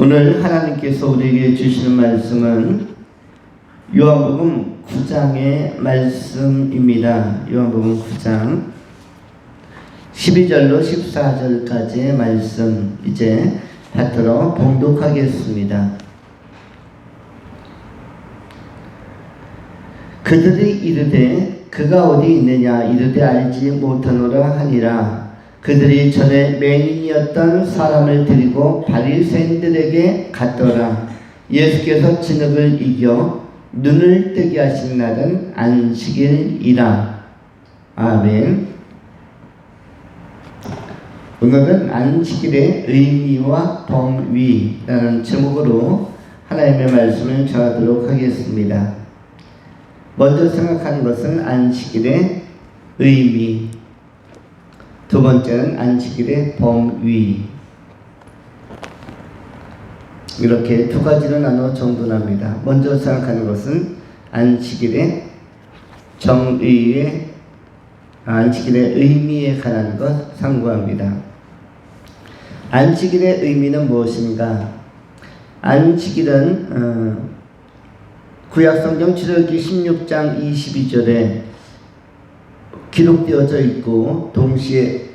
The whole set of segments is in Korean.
오늘 하나님께서 우리에게 주시는 말씀은 요한복음 9장의 말씀입니다. 요한복음 9장 12절로 14절까지의 말씀 이제 받들어 봉독하겠습니다. 그들이 이르되 그가 어디 있느냐 이르되 알지 못하노라 하니라. 그들이 전에 맹인이었던 사람을 데리고 바리새인들에게 갔더라. 예수께서 진흙을 이겨 눈을 뜨게 하신 날은 안식일이라. 아멘. 오늘은 안식일의 의미와 범위라는 제목으로 하나님의 말씀을 전하도록 하겠습니다. 먼저 생각하는 것은 안식일의 의미, 두 번째는 안식일의 범위. 이렇게 두 가지로 나눠 정돈합니다. 먼저 생각하는 것은 안식일의 안식일의 의미에 관한 것 상고합니다. 안식일의 의미는 무엇인가? 안식일은 구약성경 출애굽기 16장 22절에 기록되어져 있고, 동시에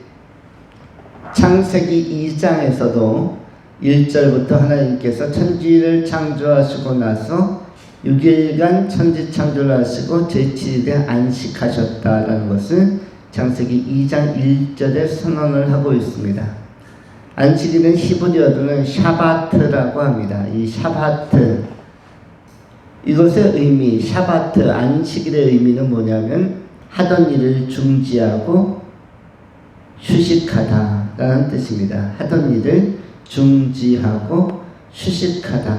창세기 2장에서도 1절부터 하나님께서 천지를 창조하시고 나서 6일간 천지 창조를 하시고 제7일에 안식하셨다라는 것을 창세기 2장 1절에 선언을 하고 있습니다. 안식일은 히브리어로는 샤바트라고 합니다. 이 샤바트, 이것의 의미, 샤바트, 안식일의 의미는 뭐냐면 하던 일을 중지하고 휴식하다라는 뜻입니다. 하던 일을 중지하고 휴식하다.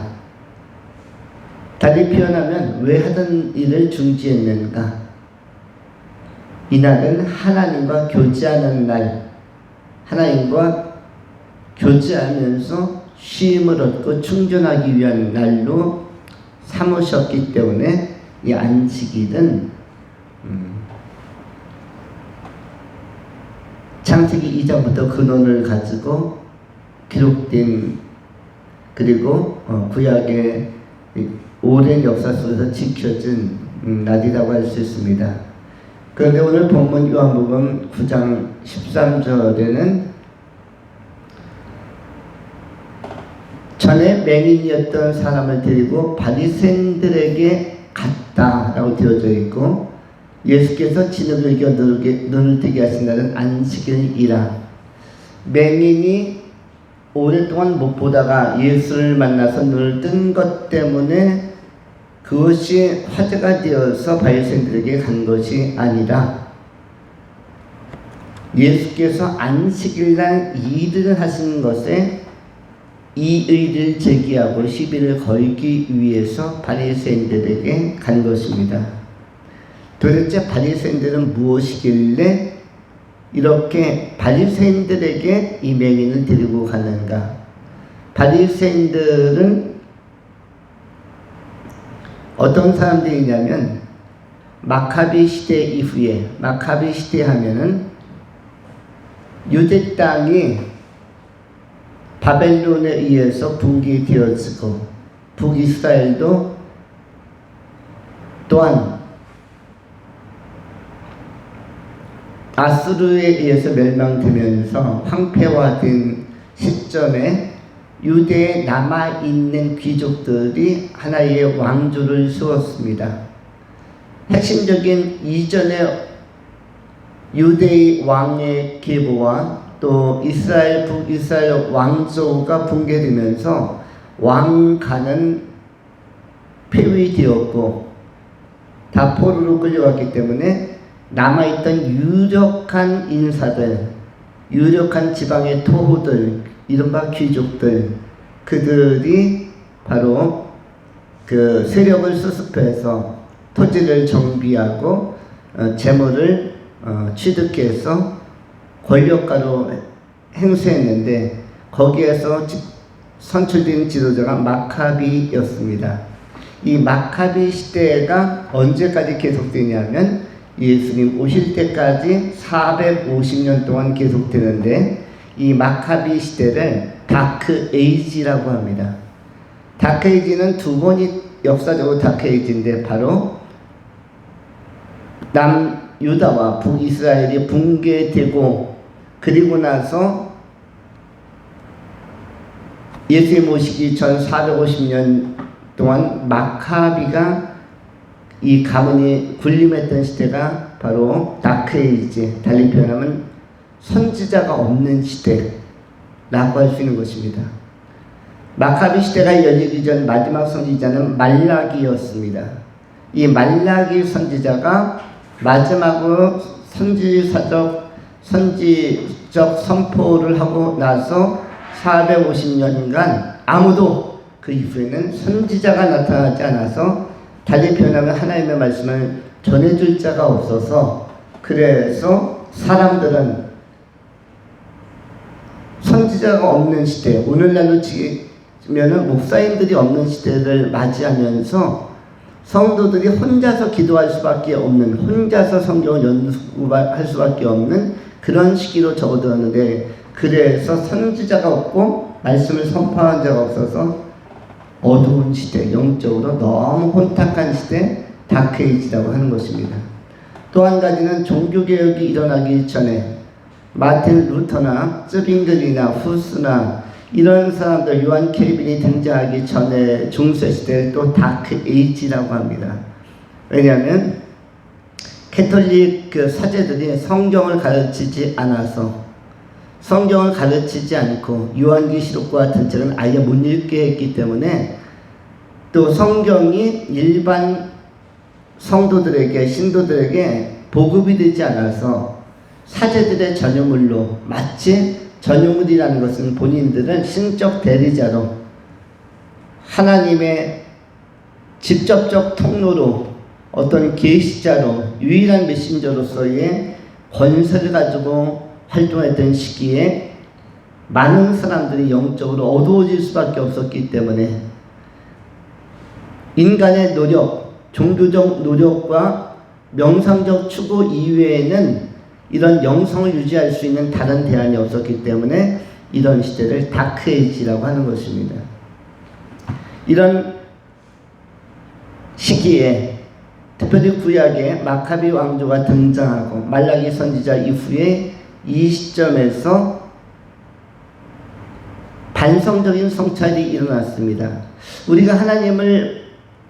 달리 표현하면 왜 하던 일을 중지했는가? 이날은 하나님과 교제하는 날, 하나님과 교제하면서 쉼을 얻고 충전하기 위한 날로 삼으셨기 때문에 이 안식일은 창세기 2장부터 근원을 가지고 기록된, 그리고 구약의 오랜 역사 속에서 지켜진 날이라고 할 수 있습니다. 그런데 오늘 본문 요한복음 9장 13절에는 전에 맹인이었던 사람을 데리고 바리새인들에게 갔다라고 되어져 있고, 예수께서 진흙을 이겨 눈을 뜨게 하신 날은 안식일이라. 맹인이 오랫동안 못 보다가 예수를 만나서 눈을 뜬 것 때문에 그것이 화제가 되어서 바리새인들에게 간 것이 아니라, 예수께서 안식일날 일을 하신 것에 이의를 제기하고 시비를 걸기 위해서 바리새인들에게 간 것입니다. 도대체 바리새인들은 무엇이길래 이렇게 바리새인들에게 이 맹인을 데리고 가는가? 바리새인들은 어떤 사람들이냐면, 마카비 시대 이후에, 마카비 시대 하면은 유대 땅이 바벨론에 의해서 붕괴되어지고, 북이스라엘도 또한 아수르에 의해서 멸망되면서 황폐화된 시점에 유대에 남아있는 귀족들이 하나의 왕조를 세웠습니다. 핵심적인 이전의 유대의 왕의 계보와 또 북이스라엘 왕조가 붕괴되면서 왕가는 폐위되었고 다 포로로 끌려갔기 때문에 남아있던 유력한 인사들, 유력한 지방의 토호들, 이른바 귀족들, 그들이 바로 그 세력을 수습해서 토지를 정비하고 재물을 취득해서 권력가로 행세했는데, 거기에서 선출된 지도자가 마카비였습니다. 이 마카비 시대가 언제까지 계속되냐면 예수님 오실 때까지 450년 동안 계속되는데, 이 마카비 시대를 다크 에이지라고 합니다. 다크 에이지는 두 번이 역사적으로 다크 에이지인데 바로 남유다와 북이스라엘이 붕괴되고 그리고 나서 예수님 오시기 전 450년 동안 마카비가 이 가문이 군림했던 시대가 바로 다크 에이지, 달리 표현하면 선지자가 없는 시대라고 할 수 있는 것입니다. 마카비 시대가 열리기 전 마지막 선지자는 말라기였습니다. 이 말라기 선지자가 마지막으로 선지적 선포를 하고 나서 450년간 아무도 그 이후에는 선지자가 나타나지 않아서 달리 표현하면 하나님의 말씀을 전해줄 자가 없어서 그래서 사람들은 선지자가 없는 시대, 오늘날로 치면은 목사님들이 없는 시대를 맞이하면서 성도들이 혼자서 기도할 수밖에 없는, 혼자서 성경을 연구할 수밖에 없는 그런 시기로 접어들었는데, 그래서 선지자가 없고 말씀을 선포하는 자가 없어서 어두운 시대, 영적으로 너무 혼탁한 시대, 다크에이지라고 하는 것입니다. 또 한 가지는 종교개혁이 일어나기 전에 마틴 루터나 쯔빙글이나 후스나 이런 사람들, 요한 켈빈이 등장하기 전에 중세시대를 또 다크에이지라고 합니다. 왜냐하면 캐톨릭 그 사제들이 성경을 가르치지 않아서, 성경을 가르치지 않고 요한계시록과 같은 책은 아예 못 읽게 했기 때문에, 또 성경이 일반 성도들에게, 신도들에게 보급이 되지 않아서 사제들의 전유물로, 마치 전유물이라는 것은 본인들은 신적 대리자로 하나님의 직접적 통로로, 어떤 계시자로, 유일한 메신저로서의 권세를 가지고 활동했던 시기에 많은 사람들이 영적으로 어두워질 수밖에 없었기 때문에 인간의 노력, 종교적 노력과 명상적 추구 이외에는 이런 영성을 유지할 수 있는 다른 대안이 없었기 때문에 이런 시대를 다크에이지라고 하는 것입니다. 이런 시기에 특별히 구약에 마카비 왕조가 등장하고 말라기 선지자 이후에 이 시점에서 반성적인 성찰이 일어났습니다. 우리가 하나님을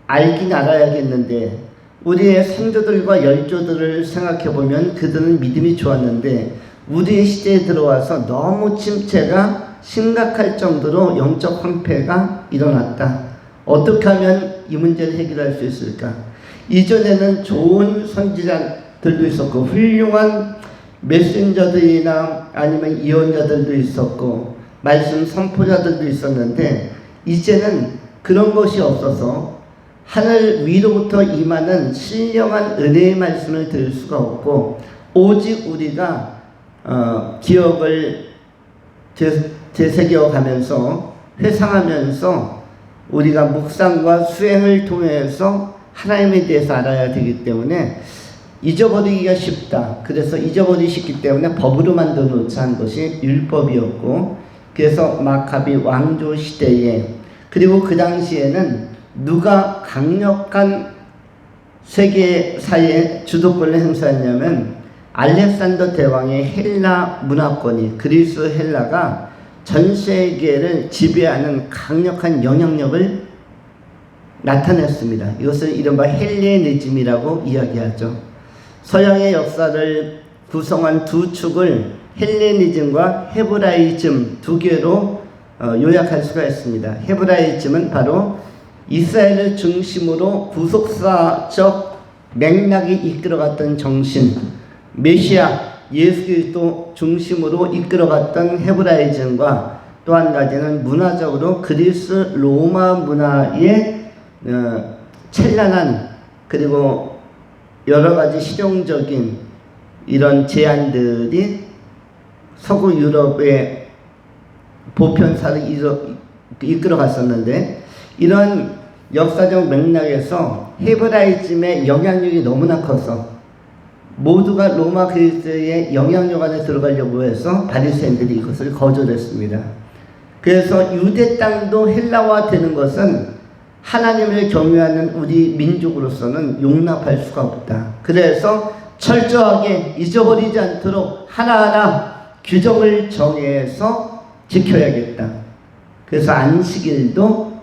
알긴 알아야겠는데, 우리의 선조들과 열조들을 생각해보면 그들은 믿음이 좋았는데 우리의 시대에 들어와서 너무 침체가 심각할 정도로 영적 황폐가 일어났다. 어떻게 하면 이 문제를 해결할 수 있을까? 이전에는 좋은 선지자들도 있었고 훌륭한 메신저들이나 아니면 예언자들도 있었고 말씀 선포자들도 있었는데, 이제는 그런 것이 없어서 하늘 위로부터 임하는 신령한 은혜의 말씀을 들을 수가 없고, 오직 우리가 기억을 되새겨가면서 회상하면서 우리가 묵상과 수행을 통해서 하나님에 대해서 알아야 되기 때문에 잊어버리기가 쉽다. 그래서 잊어버리기 쉽기 때문에 법으로 만들어 놓자 한 것이 율법이었고, 그래서 마카비 왕조 시대에, 그리고 그 당시에는 누가 강력한 세계사의 주도권을 행사했냐면 알렉산더 대왕의 헬라 문화권이, 그리스 헬라가 전 세계를 지배하는 강력한 영향력을 나타냈습니다. 이것을 이른바 헬레니즘이라고 이야기하죠. 서양의 역사를 구성한 두 축을 헬레니즘과 헤브라이즘 두 개로 요약할 수가 있습니다. 헤브라이즘은 바로 이스라엘을 중심으로 구속사적 맥락이 이끌어갔던 정신, 메시아 예수 그리스도 중심으로 이끌어갔던 헤브라이즘과, 또 한 가지는 문화적으로 그리스 로마 문화의 찬란한, 그리고 여러 가지 실용적인 이런 제안들이 서구 유럽의 보편사를 이끌어갔었는데, 이런 역사적 맥락에서 헤브라이즘의 영향력이 너무나 커서 모두가 로마 그리스도의 영향력 안에 들어가려고 해서 바리새인들이 이것을 거절했습니다. 그래서 유대 땅도 헬라화 되는 것은 하나님을 경외하는 우리 민족으로서는 용납할 수가 없다. 그래서 철저하게 잊어버리지 않도록 하나하나 규정을 정해서 지켜야겠다. 그래서 안식일도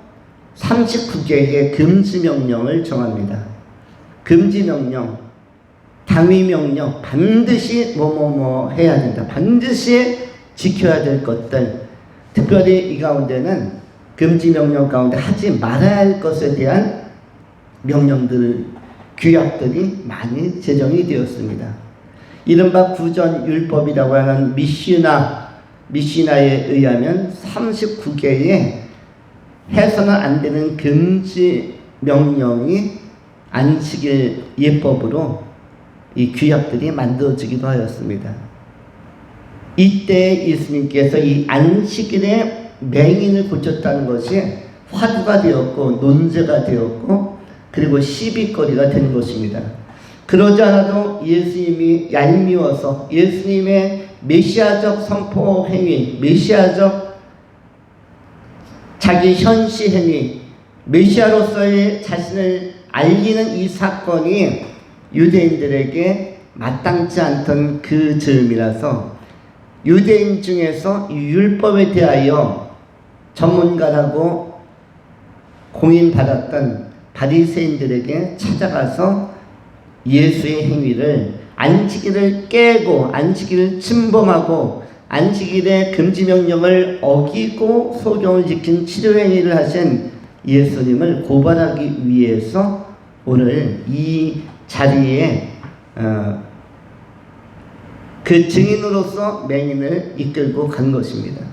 39개의 금지 명령을 정합니다. 금지 명령, 당위 명령, 반드시 뭐뭐뭐 해야 된다. 반드시 지켜야 될 것들. 특별히 이 가운데는 금지 명령 가운데 하지 말아야 할 것에 대한 명령들, 규약들이 많이 제정이 되었습니다. 이른바 구전율법이라고 하는 미시나에 의하면 39개의 해서는 안 되는 금지 명령이 안식일 예법으로 이 규약들이 만들어지기도 하였습니다. 이때 예수님께서 이 안식일의 맹인을 고쳤다는 것이 화두가 되었고 논제가 되었고 그리고 시비거리가 된 것입니다. 그러지 않아도 예수님이 얄미워서 예수님의 메시아적 선포 행위, 메시아적 자기 현시 행위, 메시아로서의 자신을 알리는 이 사건이 유대인들에게 마땅치 않던 그 즈음이라서 유대인 중에서 율법에 대하여 전문가라고 공인받았던 바리새인들에게 찾아가서 예수의 행위를 안식일을 깨고 안식일을 침범하고 안식일의 금지 명령을 어기고 소경을 지킨 치료 행위를 하신 예수님을 고발하기 위해서 오늘 이 자리에 그 증인으로서 맹인을 이끌고 간 것입니다.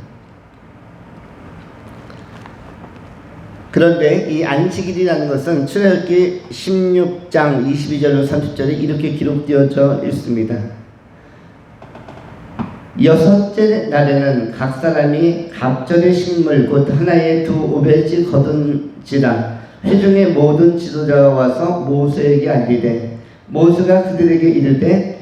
그런데 이 안식일이라는 것은 출애굽기 16장 22절로 30절에 이렇게 기록되어져 있습니다. 여섯째 날에는 각 사람이 갑절의 식물 곧 하나에 2오벨씩 거둔지라. 회중의 모든 지도자가 와서 모세에게 알리되 모세가 그들에게 이르되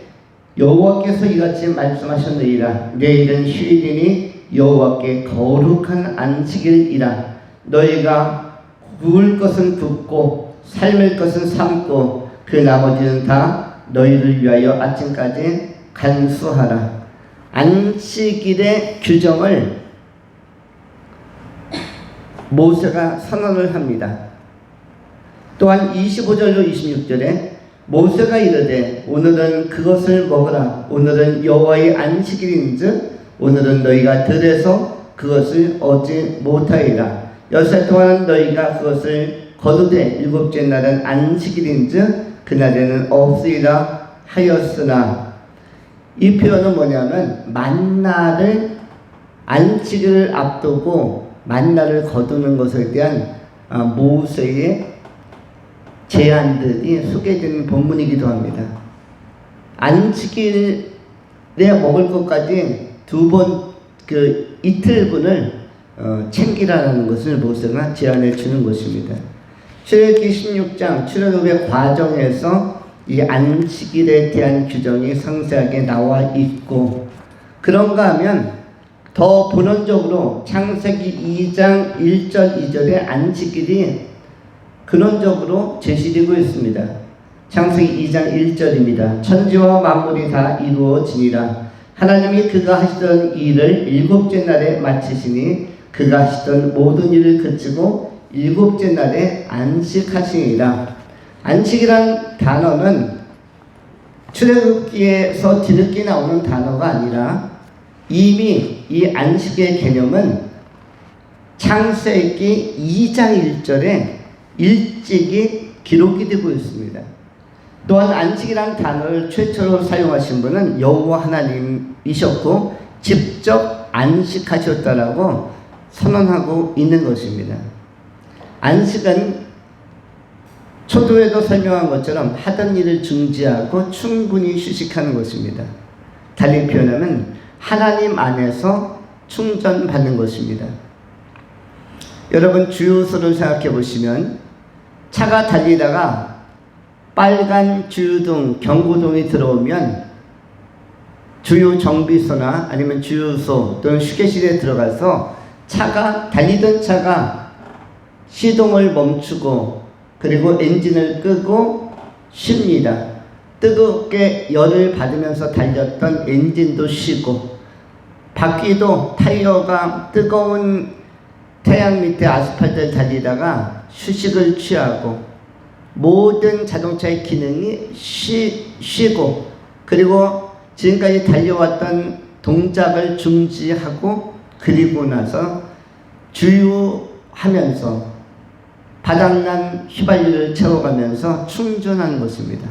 여호와께서 이같이 말씀하셨느니라. 내일은 휴일이니 여호와께 거룩한 안식일이라. 너희가 구울 것은 굽고 삶을 것은 삶고 그 나머지는 다 너희를 위하여 아침까지 간수하라. 안식일의 규정을 모세가 선언을 합니다. 또한 25절로 26절에 모세가 이르되 오늘은 그것을 먹으라. 오늘은 여호와의 안식일인즉 오늘은 너희가 들에서 그것을 얻지 못하리라. 6살 동안 너희가 그것을 거두되 7째 날은 안식일인즉 그날에는 없으리라 하였으나, 이 표현은 뭐냐면 만나를 안식일을 앞두고 만나를 거두는 것에 대한 모세의 제안들이 소개되는 본문이기도 합니다. 안식일에 먹을 것까지 이틀분을 챙기라는 것을 모세가 제안해 주는 것입니다. 출애굽기 16장 출애굽의 과정에서 이 안식일에 대한 규정이 상세하게 나와 있고, 그런가 하면 더 본원적으로 창세기 2장 1절 2절의 안식일이 근원적으로 제시되고 있습니다. 창세기 2장 1절입니다. 천지와 만물이 다 이루어지니라. 하나님이 그가 하시던 일을 7째 날에 마치시니 그가 하시던 모든 일을 그치고 7째 날에 안식하시니라. 안식이란 단어는 출애굽기에서 뒤늦게 나오는 단어가 아니라 이미 이 안식의 개념은 창세기 2장 1절에 일찍이 기록이 되고 있습니다. 또한 안식이라는 단어를 최초로 사용하신 분은 여호와 하나님이셨고 직접 안식하셨다라고 선언하고 있는 것입니다. 안식은 초도에도 설명한 것처럼 하던 일을 중지하고 충분히 휴식하는 것입니다. 달리 표현하면 하나님 안에서 충전받는 것입니다. 여러분 주유소를 생각해 보시면 차가 달리다가 빨간 주유등, 경고등이 들어오면 주유 정비소나 아니면 주유소 또는 휴게실에 들어가서 달리던 차가 시동을 멈추고 그리고 엔진을 끄고 쉽니다. 뜨겁게 열을 받으면서 달렸던 엔진도 쉬고 바퀴도 타이어가 뜨거운 태양 밑에 아스팔트를 달리다가 휴식을 취하고 모든 자동차의 기능이 쉬고 그리고 지금까지 달려왔던 동작을 중지하고 그리고 나서 주유하면서 바닥난 휘발유를 채워가면서 충전하는 것입니다.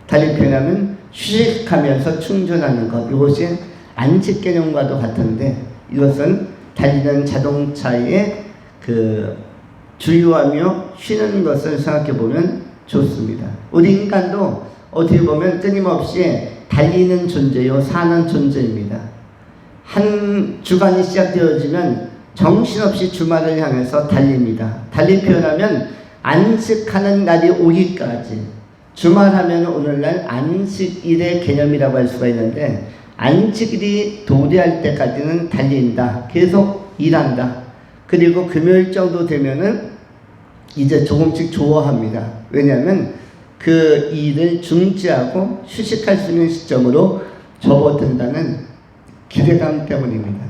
달리 표현하면 휴식하면서 충전하는 것, 이것이 안식 개념과도 같은데 이것은 달리는 자동차의 그 주유하며 쉬는 것을 생각해 보면 좋습니다. 우리 인간도 어떻게 보면 끊임없이 달리는 존재요, 사는 존재입니다. 한 주간이 시작되어지면 정신없이 주말을 향해서 달립니다. 달리 표현하면 안식하는 날이 오기까지, 주말하면 오늘날 안식일의 개념이라고 할 수가 있는데 안식일이 도래할 때까지는 달린다. 계속 일한다. 그리고 금요일 정도 되면은 이제 조금씩 좋아합니다. 왜냐하면 그 일을 중지하고 휴식할 수 있는 시점으로 접어든다는 기대감 때문입니다.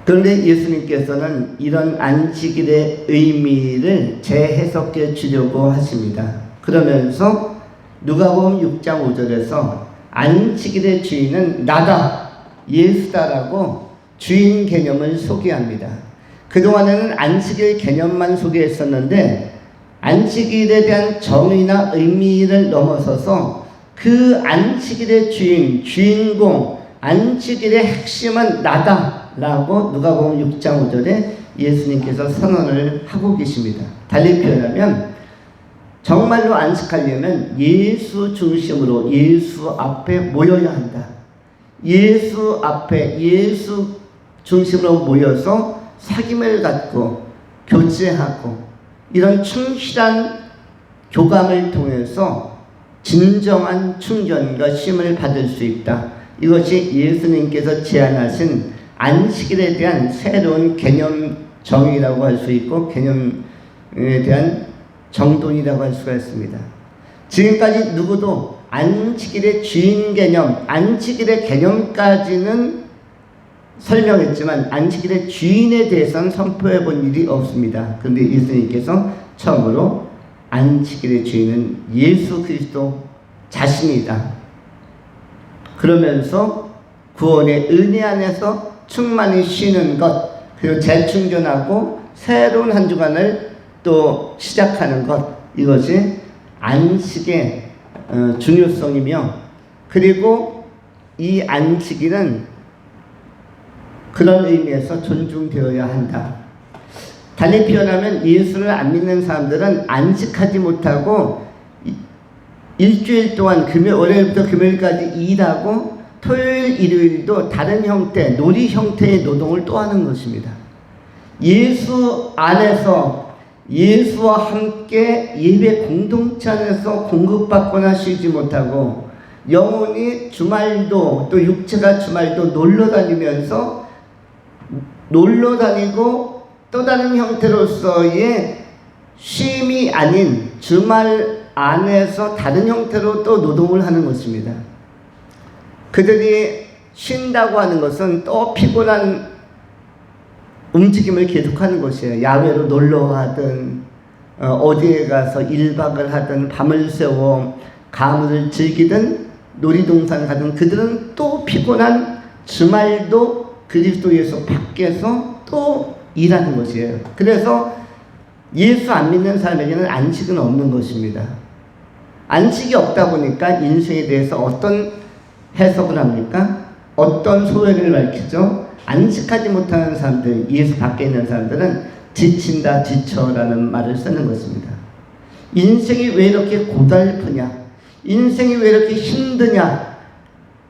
그런데 예수님께서는 이런 안식일의 의미를 재해석해 주려고 하십니다. 그러면서 누가복음 6장 5절에서 안식일의 주인은 나다, 예수다라고 주인 개념을 소개합니다. 그동안에는 안식일 개념만 소개했었는데 안식일에 대한 정의나 의미를 넘어서서 그 안식일의 주인공, 안식일의 핵심은 나다라고 누가복음 6장 5절에 예수님께서 선언을 하고 계십니다. 달리 표현하면 정말로 안식하려면 예수 중심으로 예수 앞에 모여야 한다. 예수 앞에 예수 중심으로 모여서 사귐을 갖고 교제하고 이런 충실한 교감을 통해서 진정한 충전과 쉼을 받을 수 있다. 이것이 예수님께서 제안하신 안식일에 대한 새로운 개념 정의라고 할 수 있고 개념에 대한 정돈이라고 할 수가 있습니다. 지금까지 누구도 안식일의 주인 개념, 안식일의 개념까지는 설명했지만 안식일의 주인에 대해서는 선포해 본 일이 없습니다. 그런데 예수님께서 처음으로 안식일의 주인은 예수 그리스도 자신이다. 그러면서 구원의 은혜 안에서 충만히 쉬는 것, 그리고 재충전하고 새로운 한 주간을 또 시작하는 것, 이것이 안식의 중요성이며, 그리고 이 안식일은 그런 의미에서 존중되어야 한다. 달리 표현하면 예수를 안 믿는 사람들은 안식하지 못하고 일주일 동안 월요일부터 금요일까지 일하고 토요일, 일요일도 다른 형태, 놀이 형태의 노동을 또 하는 것입니다. 예수 안에서 예수와 함께 예배 공동체 안에서 공급받거나 쉬지 못하고 영혼이 주말도 또 육체가 주말도 놀러 다니고 또 다른 형태로서의 쉼이 아닌 주말 안에서 다른 형태로 또 노동을 하는 것입니다. 그들이 쉰다고 하는 것은 또 피곤한 움직임을 계속하는 것이에요. 야외로 놀러 가든 어디에 가서 1박을 하든 밤을 새워 가물을 즐기든 놀이동산 가든 그들은 또 피곤한 주말도 그리스도에서 밖에서 또 일하는 것이에요. 그래서 예수 안 믿는 사람에게는 안식은 없는 것입니다. 안식이 없다 보니까 인생에 대해서 어떤 해석을 합니까? 어떤 소회를 밝히죠? 안식하지 못하는 사람들, 예수 밖에 있는 사람들은 지친다, 지쳐라는 말을 쓰는 것입니다. 인생이 왜 이렇게 고달프냐? 인생이 왜 이렇게 힘드냐?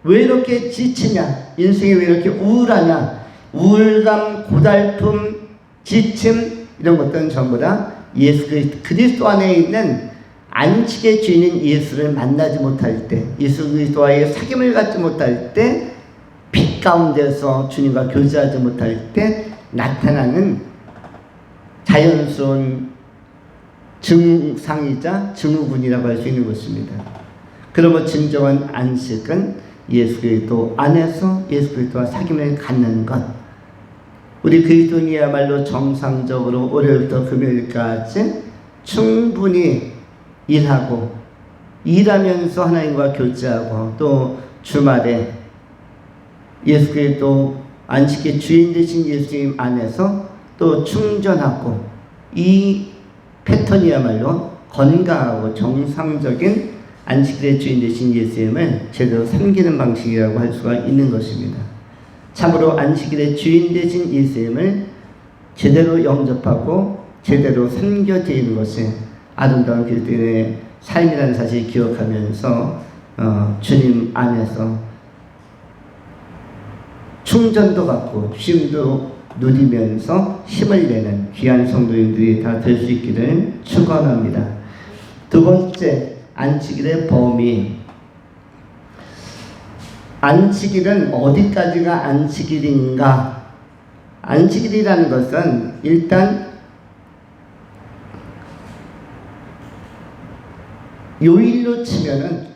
왜 이렇게 지치냐? 인생이 왜 이렇게 우울하냐? 우울감, 고달픔, 지침 이런 것들은 전부 다 예수 그리스도 안에 있는 안식의 주인인 예수를 만나지 못할 때, 예수 그리스도와의 사귐을 갖지 못할 때, 빛 가운데서 주님과 교제하지 못할 때 나타나는 자연스러운 증상이자 증후군이라고 할 수 있는 것입니다. 그러면 진정한 안식은 예수 그리스도 안에서 예수 그리스도와 사귐을 갖는 것. 우리 그리스도인이야말로 정상적으로 월요일부터 금요일까지 충분히 일하면서 하나님과 교제하고, 또 주말에 예수 그리스도 안식의 주인 되신 예수님 안에서 또 충전하고, 이 패턴이야말로 건강하고 정상적인 안식일의 주인 되신 예수님을 제대로 섬기는 방식이라고 할 수가 있는 것입니다. 참으로 안식일의 주인 되신 예수님을 제대로 영접하고 제대로 섬겨드리는 것이 아름다운 그리스도인의 삶이라는 사실을 기억하면서 주님 안에서 충전도 받고 쉼도 누리면서 힘을 내는 귀한 성도님들이 다 될 수 있기를 축원합니다. 두 번째, 안식일의 범위. 안식일은 어디까지가 안식일인가? 안식일이라는 것은 일단 요일로 치면은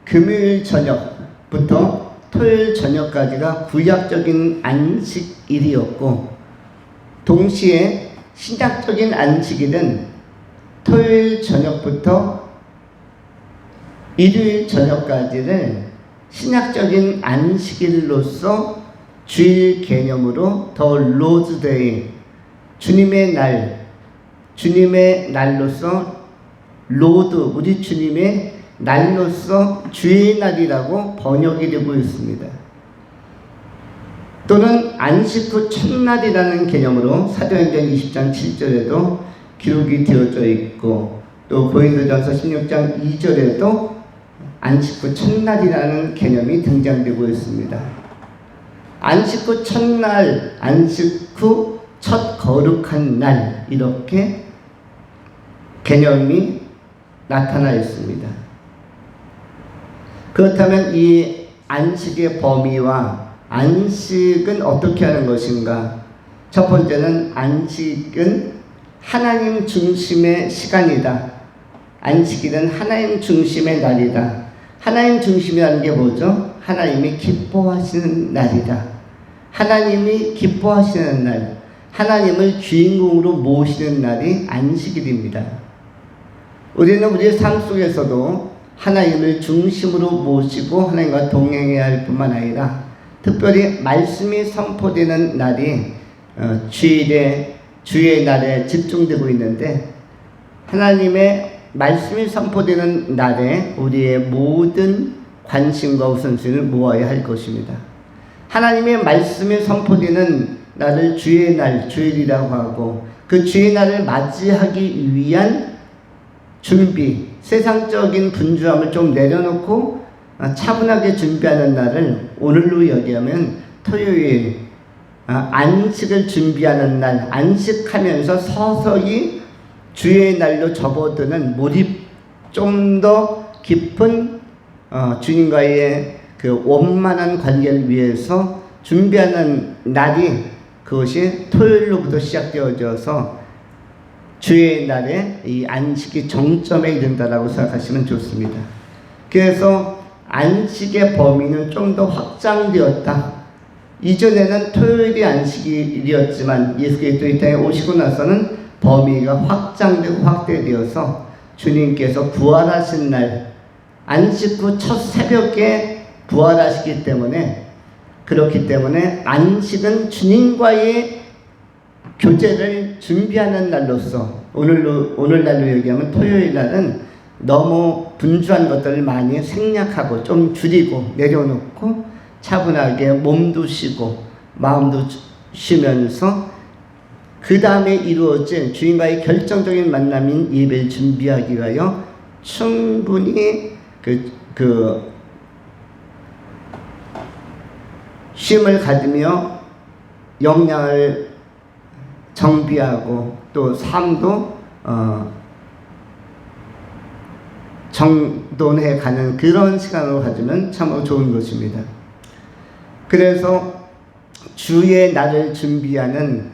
금요일 저녁부터 토요일 저녁까지가 구약적인 안식일이었고, 동시에 신약적인 안식일은 토요일 저녁부터 일요일 저녁까지를 신약적인 안식일로서 주일 개념으로 더 로드데이, 주님의 날로서 로드, 우리 주님의 날로서 주의 날이라고 번역이 되고 있습니다. 또는 안식 후 첫날이라는 개념으로 사도행전 20장 7절에도 기록이 되어져 있고, 또 고린도전서 16장 2절에도 안식 후 첫날이라는 개념이 등장되고 있습니다. 안식 후 첫날, 안식 후 첫 거룩한 날, 이렇게 개념이 나타나 있습니다. 그렇다면 이 안식의 범위와 안식은 어떻게 하는 것인가? 첫 번째는 안식은 하나님 중심의 시간이다. 안식일은 하나님 중심의 날이다. 하나님 중심이라는 게 뭐죠? 하나님이 기뻐하시는 날이다. 하나님이 기뻐하시는 날, 하나님을 주인공으로 모시는 날이 안식일입니다. 우리는 우리의 삶 속에서도 하나님을 중심으로 모시고 하나님과 동행해야 할 뿐만 아니라, 특별히 말씀이 선포되는 날이 주의 날에 집중되고 있는데, 하나님의 말씀이 선포되는 날에 우리의 모든 관심과 우선순위를 모아야 할 것입니다. 하나님의 말씀이 선포되는 날을 주의 날, 주일이라고 하고, 그 주의 날을 맞이하기 위한 준비, 세상적인 분주함을 좀 내려놓고 차분하게 준비하는 날을 오늘로 여기하면 토요일, 안식을 준비하는 날, 안식하면서 서서히 주의 날로 접어드는 몰입, 좀 더 깊은 주님과의 그 원만한 관계를 위해서 준비하는 날이, 그것이 토요일로부터 시작되어져서 주의 날에 이 안식이 정점에 이른다라고 생각하시면 좋습니다. 그래서 안식의 범위는 좀 더 확장되었다. 이전에는 토요일이 안식일이었지만 예수 그리스도 이 땅에 오시고 나서는 범위가 확장되고 확대되어서 주님께서 부활하신 날, 안식 후 첫 새벽에 부활하시기 때문에, 그렇기 때문에 안식은 주님과의 교제를 준비하는 날로서, 오늘날로 얘기하면 토요일 날은 너무 분주한 것들을 많이 생략하고 좀 줄이고 내려놓고 차분하게 몸도 쉬고 마음도 쉬면서 그 다음에 이루어질 주님과의 결정적인 만남인 예배를 준비하기 위하여 충분히 그 쉼을 가지며 역량을 정비하고 또 삶도 정돈해 가는 그런 시간으로 가지면 참으로 좋은 것입니다. 그래서 주의 날을 준비하는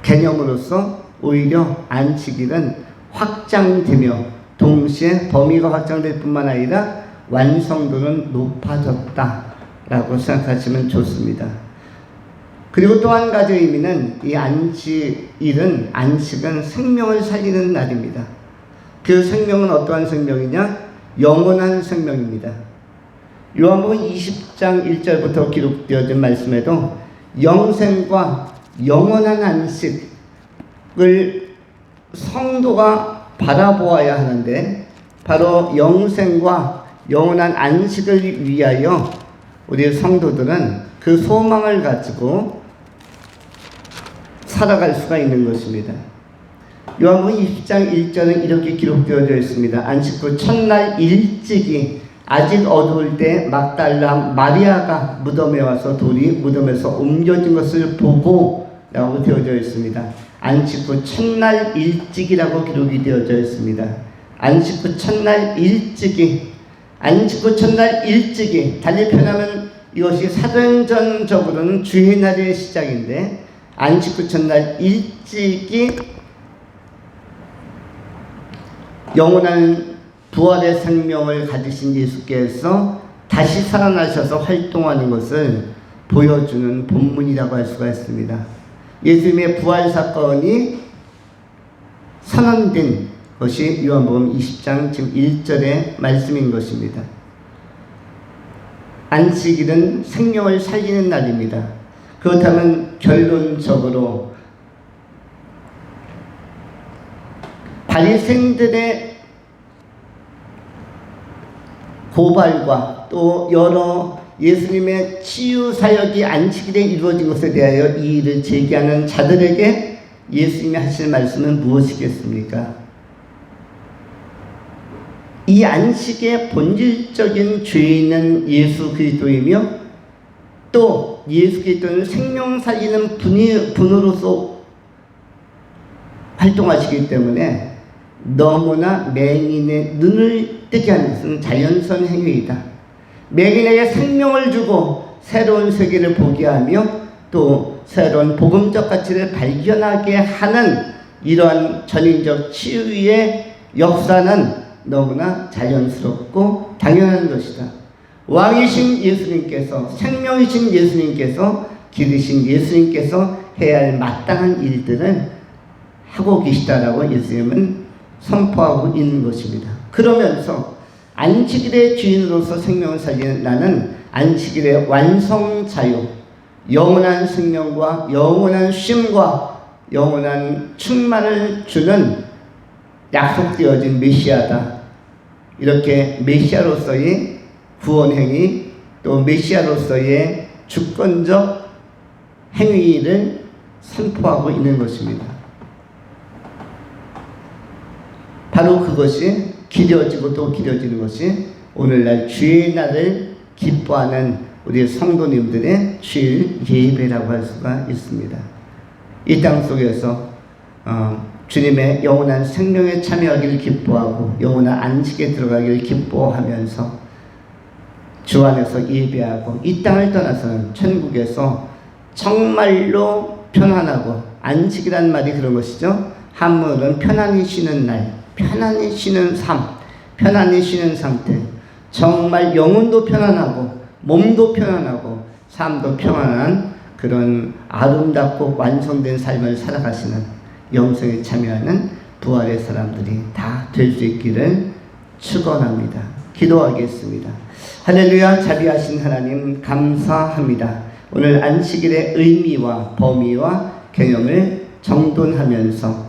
개념으로서 오히려 안식일은 확장되며 동시에 범위가 확장될 뿐만 아니라 완성도는 높아졌다라고 생각하시면 좋습니다. 그리고 또 한 가지 의미는 이 안식은 생명을 살리는 날입니다. 그 생명은 어떠한 생명이냐? 영원한 생명입니다. 요한복음 20장 1절부터 기록되어진 말씀에도 영생과 영원한 안식을 성도가 바라보아야 하는데, 바로 영생과 영원한 안식을 위하여 우리 성도들은 그 소망을 가지고 살아갈 수가 있는 것입니다. 요한복음 20장 1절은 이렇게 기록되어져 있습니다. 안식 후 첫날 일찍이 아직 어두울 때 막달라 마리아가 무덤에 와서 돌이 무덤에서 옮겨진 것을 보고 라고 되어져 있습니다. 안식 후 첫날 일찍이라고 기록이 되어져 있습니다. 안식 후 첫날 일찍이, 안식 후 첫날 일찍이, 달리 표현하면 이것이 사도행전적으로는 주의 날의 시작인데, 안식 후 첫날 일찍이 영원한 부활의 생명을 가지신 예수께서 다시 살아나셔서 활동하는 것을 보여주는 본문이라고 할 수가 있습니다. 예수님의 부활 사건이 선언된 것이 요한복음 20장 지금 1절의 말씀인 것입니다. 안식일은 생명을 살리는 날입니다. 그렇다면 결론적으로 바리새인들의 고발과 또 여러 예수님의 치유 사역이 안식일에 이루어진 것에 대하여 이 일을 제기하는 자들에게 예수님이 하실 말씀은 무엇이겠습니까? 이 안식의 본질적인 죄인은 예수 그리스도이며, 또 예수 그리스도는 생명 살리는 분으로서 활동하시기 때문에 너무나 맹인의 눈을 뜨게 하는 것은 자연스러운 행위이다. 맹인에게 생명을 주고 새로운 세계를 보게 하며 또 새로운 복음적 가치를 발견하게 하는 이러한 전인적 치유의 역사는 너무나 자연스럽고 당연한 것이다. 왕이신 예수님께서, 생명이신 예수님께서, 기르신 예수님께서 해야 할 마땅한 일들을 하고 계시다라고 예수님은 선포하고 있는 것입니다. 그러면서 안식일의 주인으로서 생명을 살리는 나는 안식일의 완성자요, 영원한 생명과 영원한 쉼과 영원한 충만을 주는 약속되어진 메시아다. 이렇게 메시아로서의 구원행위, 또 메시아로서의 주권적 행위를 선포하고 있는 것입니다. 바로 그것이 기려지고 또 기려지는 것이 오늘날 주의 날을 기뻐하는 우리 성도님들의 주일 예배라고 할 수가 있습니다. 이 땅 속에서 주님의 영원한 생명에 참여하기를 기뻐하고 영원한 안식에 들어가기를 기뻐하면서 주 안에서 예배하고 이 땅을 떠나서는 천국에서 정말로 편안하고, 안식이란 말이 그런 것이죠. 한문은 편안히 쉬는 날, 편안히 쉬는 삶, 편안히 쉬는 상태, 정말 영혼도 편안하고 몸도 편안하고 삶도 평안한 그런 아름답고 완성된 삶을 살아가시는, 영생에 참여하는 부활의 사람들이 다 될 수 있기를 축원합니다. 기도하겠습니다. 할렐루야. 자비하신 하나님 감사합니다. 오늘 안식일의 의미와 범위와 개념을 정돈하면서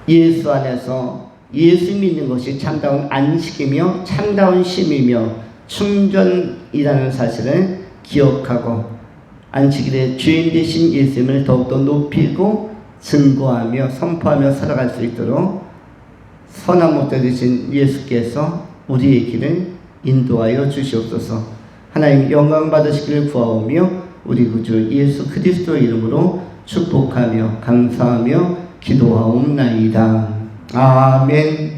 예수 안에서 예수 믿는 것이 참다운 안식이며 참다운 쉼이며 충전이라는 사실을 기억하고 안식일의 주인 되신 예수님을 더욱더 높이고 증거하며 선포하며 살아갈 수 있도록 선한 목자 되신 예수께서 우리의 길을 인도하여 주시옵소서. 하나님 영광 받으시기를 구하오며 우리 구주 예수 그리스도 이름으로 축복하며 감사하며 기도하옵나이다. 아멘.